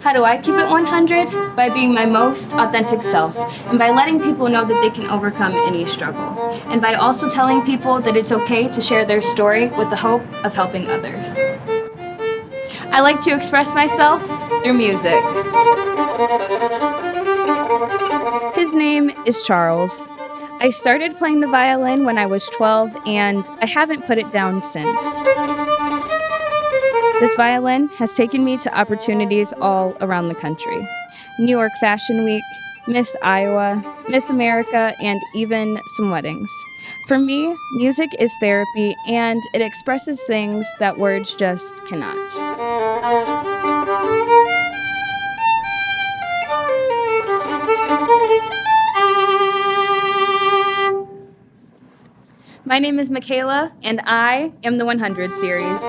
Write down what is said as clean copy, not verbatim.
How do I keep it 100? By being my most authentic self, and by letting people know that they can overcome any struggle, and by also telling people that it's okay to share their story with the hope of helping others. I like to express myself through music. His name is Charles. I started playing the violin when I was 12, and I haven't put it down since. This violin has taken me to opportunities all around the country. New York Fashion Week, Miss Iowa, Miss America, and even some weddings. For me, music is therapy, and it expresses things that words just cannot. My name is Mikhayla, and I am the 100 series.